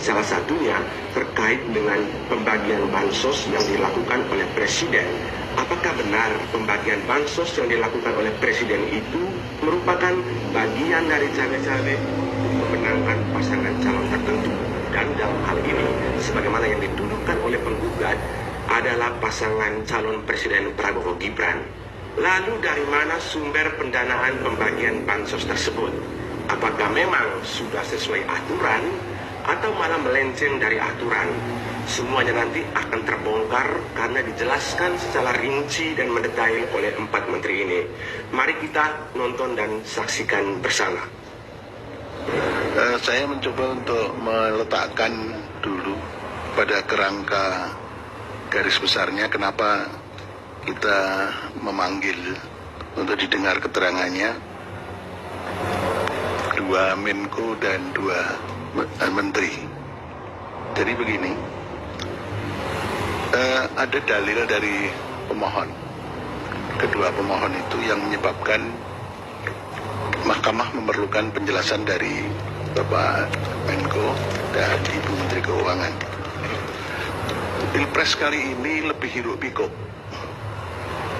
Salah satunya terkait dengan pembagian bansos yang dilakukan oleh Presiden. Apakah benar pembagian bansos yang dilakukan oleh Presiden itu merupakan bagian dari cawe-cawe memenangkan pasangan calon tertentu? Dan dalam hal ini, sebagaimana yang dituduhkan oleh penggugat, adalah pasangan calon Presiden Prabowo Gibran. Lalu dari mana sumber pendanaan pembagian bansos tersebut? Apakah memang sudah sesuai aturan atau malah melenceng dari aturan? Semuanya nanti akan terbongkar karena dijelaskan secara rinci dan mendetail oleh 4 menteri ini. Mari kita nonton dan saksikan bersama. Saya mencoba untuk meletakkan dulu pada kerangka garis besarnya kenapa kita memanggil untuk didengar keterangannya 2 Menko dan 2 Menteri. Jadi begini, ada dalil dari pemohon. Kedua pemohon itu yang menyebabkan Mahkamah memerlukan penjelasan dari Bapak Menko dan Ibu Menteri Keuangan. Pilpres kali ini lebih hiruk pikuk.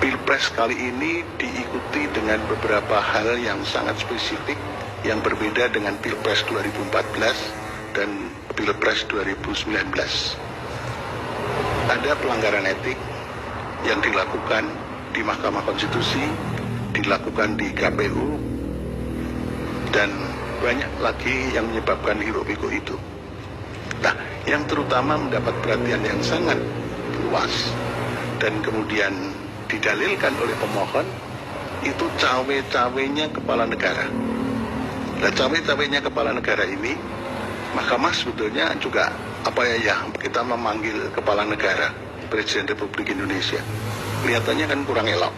Pilpres kali ini diikuti dengan beberapa hal yang sangat spesifik yang berbeda dengan Pilpres 2014 dan Pilpres 2019. Ada pelanggaran etik yang dilakukan di Mahkamah Konstitusi, dilakukan di KPU, dan banyak lagi yang menyebabkan hiruk pikuk itu. Nah, yang terutama mendapat perhatian yang sangat luas dan kemudian didalilkan oleh pemohon itu cawe-cawenya kepala negara. Nah, cawe-cawenya kepala negara ini, Mahkamah sebetulnya juga kita memanggil kepala negara, Presiden Republik Indonesia. Kelihatannya kan kurang elok.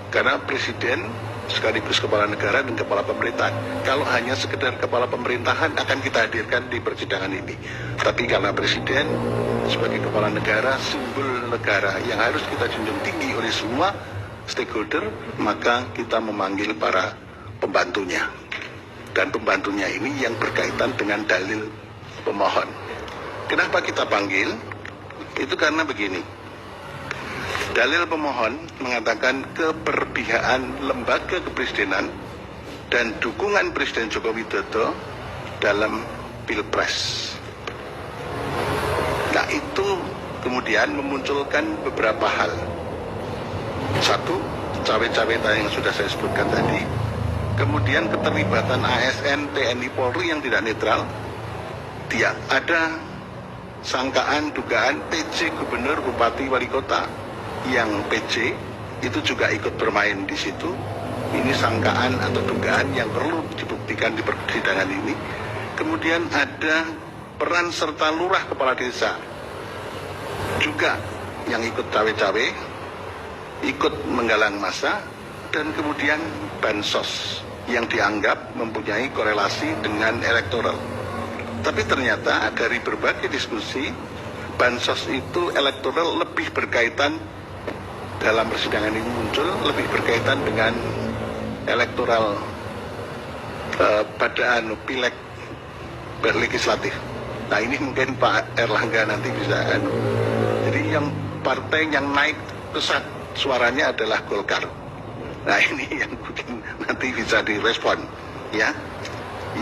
Karena Presiden sekaligus kepala negara dan kepala pemerintahan. Kalau hanya sekedar kepala pemerintahan akan kita hadirkan di persidangan ini. Tapi karena Presiden sebagai kepala negara, simbol negara yang harus kita junjung tinggi oleh semua stakeholder, maka kita memanggil para pembantunya. Dan pembantunya ini yang berkaitan dengan dalil pemohon. Kenapa kita panggil? Itu karena begini. Dalil pemohon mengatakan keberpihakan lembaga kepresidenan dan dukungan Presiden Joko Widodo dalam Pilpres. Nah, itu kemudian memunculkan beberapa hal. Satu, cawe-cawe yang sudah saya sebutkan tadi. Kemudian keterlibatan ASN, TNI, Polri yang tidak netral. Dia ada sangkaan, dugaan PJ Gubernur, Bupati, Wali Kota yang PJ itu juga ikut bermain di situ. Ini sangkaan atau dugaan yang perlu dibuktikan di persidangan ini. Kemudian ada peran serta lurah kepala desa juga yang ikut cawe-cawe, ikut menggalang massa, dan kemudian bansos yang dianggap mempunyai korelasi dengan elektoral. Tapi ternyata dari berbagai diskusi, bansos itu elektoral lebih berkaitan, dalam persidangan ini muncul, lebih berkaitan dengan elektoral pada pileg berlegislatif. Nah, ini mungkin Pak Erlangga nanti bisa jadi yang partai yang naik pesat suaranya adalah Golkar. Nah, ini yang mungkin nanti bisa direspon, ya.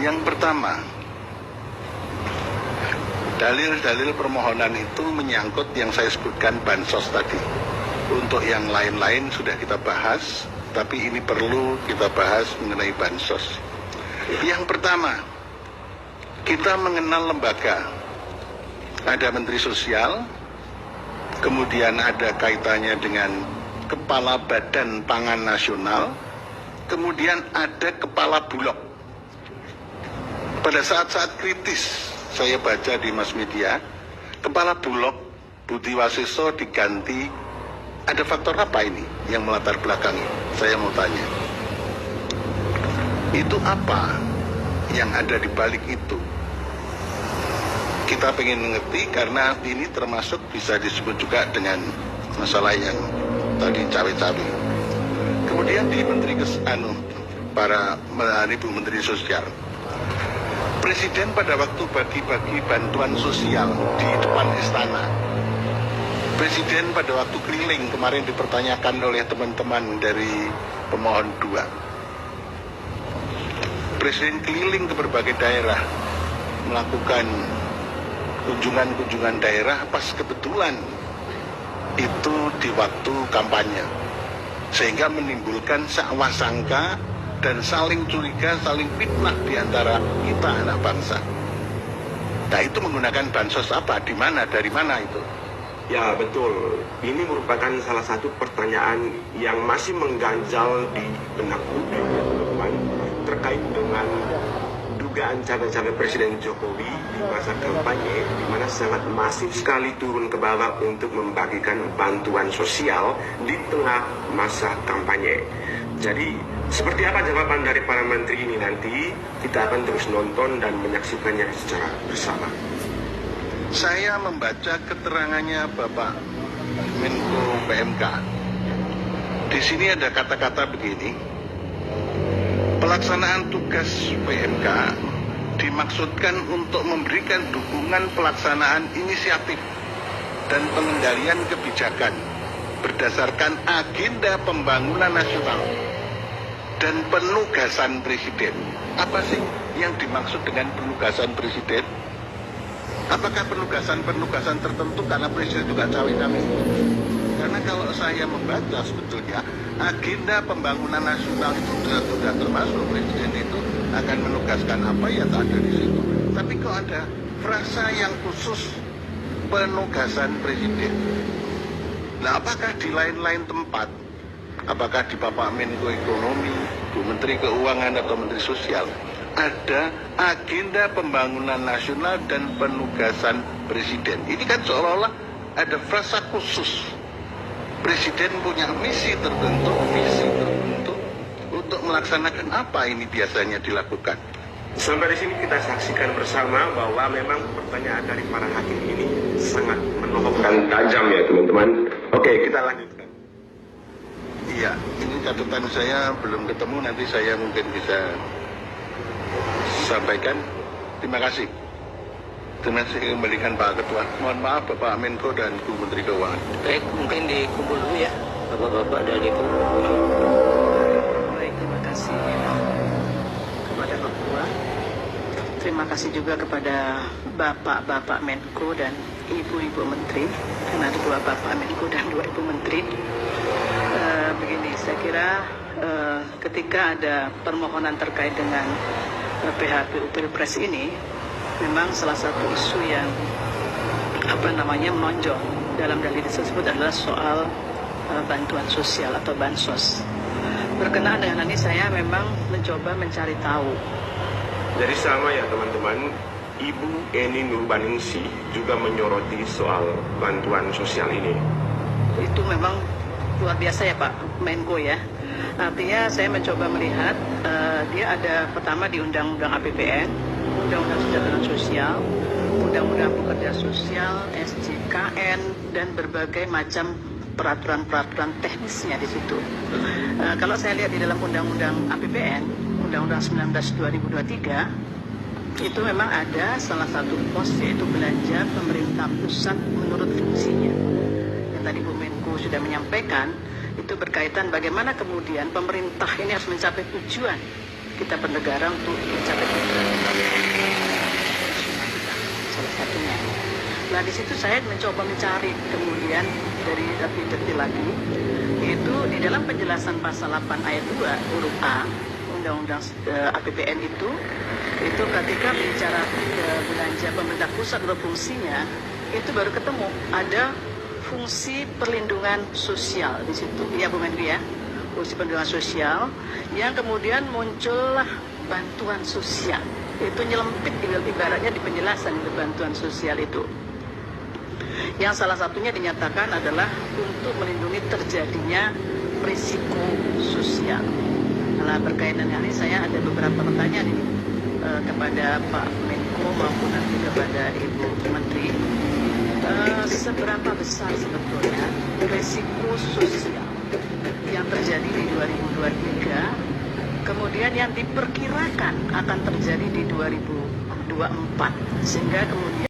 Yang pertama, dalil-dalil permohonan itu menyangkut yang saya sebutkan bansos tadi. Untuk yang lain-lain sudah kita bahas, tapi ini perlu kita bahas mengenai bansos. Yang pertama, kita mengenal lembaga. Ada Menteri Sosial, kemudian ada kaitannya dengan Kepala Badan Pangan Nasional, kemudian ada Kepala Bulog. Pada saat-saat kritis, saya baca di mass media, Kepala Bulog Budi Waseso diganti. Ada faktor apa ini yang melatar belakangi? Saya mau tanya. Itu apa yang ada di balik itu? Kita pengen mengerti karena ini termasuk bisa disebut juga dengan masalah yang tadi cawe-cawe. Kemudian di Menteri Ibu Menteri Sosial, Presiden pada waktu bagi-bagi bantuan sosial di depan istana, Presiden pada waktu keliling kemarin dipertanyakan oleh teman-teman dari pemohon 2. Presiden keliling ke berbagai daerah melakukan kunjungan-kunjungan daerah pas kebetulan itu di waktu kampanye, sehingga menimbulkan sakwa sangka dan saling curiga, saling fitnah di antara kita anak bangsa. Nah, itu menggunakan bansos apa, di mana, dari mana itu? Ya betul, ini merupakan salah satu pertanyaan yang masih mengganjal di benak publik teman-teman, terkait dengan dugaan cabai-cabai Presiden Jokowi di masa kampanye, di mana sangat masif sekali turun ke bawah untuk membagikan bantuan sosial di tengah masa kampanye. Jadi, seperti apa jawaban dari para menteri ini nanti, kita akan terus nonton dan menyaksikannya secara bersama. Saya membaca keterangannya Bapak Menko PMK. Di sini ada kata-kata begini: pelaksanaan tugas PMK dimaksudkan untuk memberikan dukungan pelaksanaan inisiatif dan pengendalian kebijakan berdasarkan agenda pembangunan nasional dan penugasan Presiden. Apa sih yang dimaksud dengan penugasan Presiden? Apakah penugasan-penugasan tertentu karena Presiden juga cawe-cawe? Karena kalau saya membaca sebetulnya agenda pembangunan nasional itu sudah termasuk Presiden itu akan menugaskan apa ya tak ada di situ. Tapi kok ada frasa yang khusus penugasan Presiden? Nah, apakah di lain-lain tempat, apakah di Bapak Menko Ekonomi, Bu Menteri Keuangan atau Menteri Sosial, ada agenda pembangunan nasional dan penugasan Presiden? Ini kan seolah-olah ada frasa khusus. Presiden punya misi tertentu, visi tertentu untuk melaksanakan apa ini biasanya dilakukan. Sampai di sini kita saksikan bersama bahwa memang pertanyaan dari para hakim ini sangat menohokkan tajam ya teman-teman. Oke, kita lanjutkan. Iya, ini catatan saya belum ketemu, nanti saya mungkin bisa sampaikan. Terima kasih. Terima kasih kembalikan Pak Ketua. Mohon maaf Bapak Menko dan Bu Menteri Keuangan. Baik, mungkin dikumpul dulu ya, Bapak-bapak dan Ibu. Baik, terima kasih kepada Pak Ketua. Terima kasih juga kepada Bapak-bapak Menko dan Ibu-Ibu Menteri. Karena ada 2 Bapak Menko dan 2 Ibu Menteri. Begini, saya kira ketika ada permohonan terkait dengan PHPU Pilpres ini, memang salah satu isu yang menonjol dalam dalil tersebut adalah soal bantuan sosial atau bansos. Berkenaan dengan ini saya memang mencoba mencari tahu. Jadi sama ya teman-teman, Ibu Eni Nurbaningsi juga menyoroti soal bantuan sosial ini. Itu memang luar biasa ya Pak Menko ya. Artinya saya mencoba melihat dia ada pertama di Undang-Undang APBN, Undang-Undang Kesejahteraan Sosial, Undang-Undang Pekerja Sosial, SJKN, dan berbagai macam peraturan-peraturan teknisnya di situ. Kalau saya lihat di dalam Undang-Undang APBN, Undang-Undang 19/2023, itu memang ada salah satu pos yaitu belanja pemerintah pusat menurut fungsinya. Yang tadi Bu Menko sudah menyampaikan, itu berkaitan bagaimana kemudian pemerintah ini harus mencapai tujuan kita bernegara untuk mencapai tujuan salah satunya. Nah di situ saya mencoba mencari kemudian dari lebih detail lagi, yaitu di dalam penjelasan pasal 8 ayat 2 huruf A Undang-Undang APBN itu ketika bicara belanja pemerintah pusat atau fungsinya, itu baru ketemu ada fungsi perlindungan sosial di situ. Ya Bu Menteri ya, fungsi perlindungan sosial yang kemudian muncullah bantuan sosial. Itu nyelempit ibaratnya di penjelasan itu bantuan sosial itu. Yang salah satunya dinyatakan adalah untuk melindungi terjadinya risiko sosial. Nah, berkaitan dengan ini saya ada beberapa pertanyaan ini kepada Pak Menko maupun nanti kepada Ibu Menteri. Seberapa besar sebetulnya risiko sosial yang terjadi di 2023, kemudian yang diperkirakan akan terjadi di 2024 24, sehingga kemudian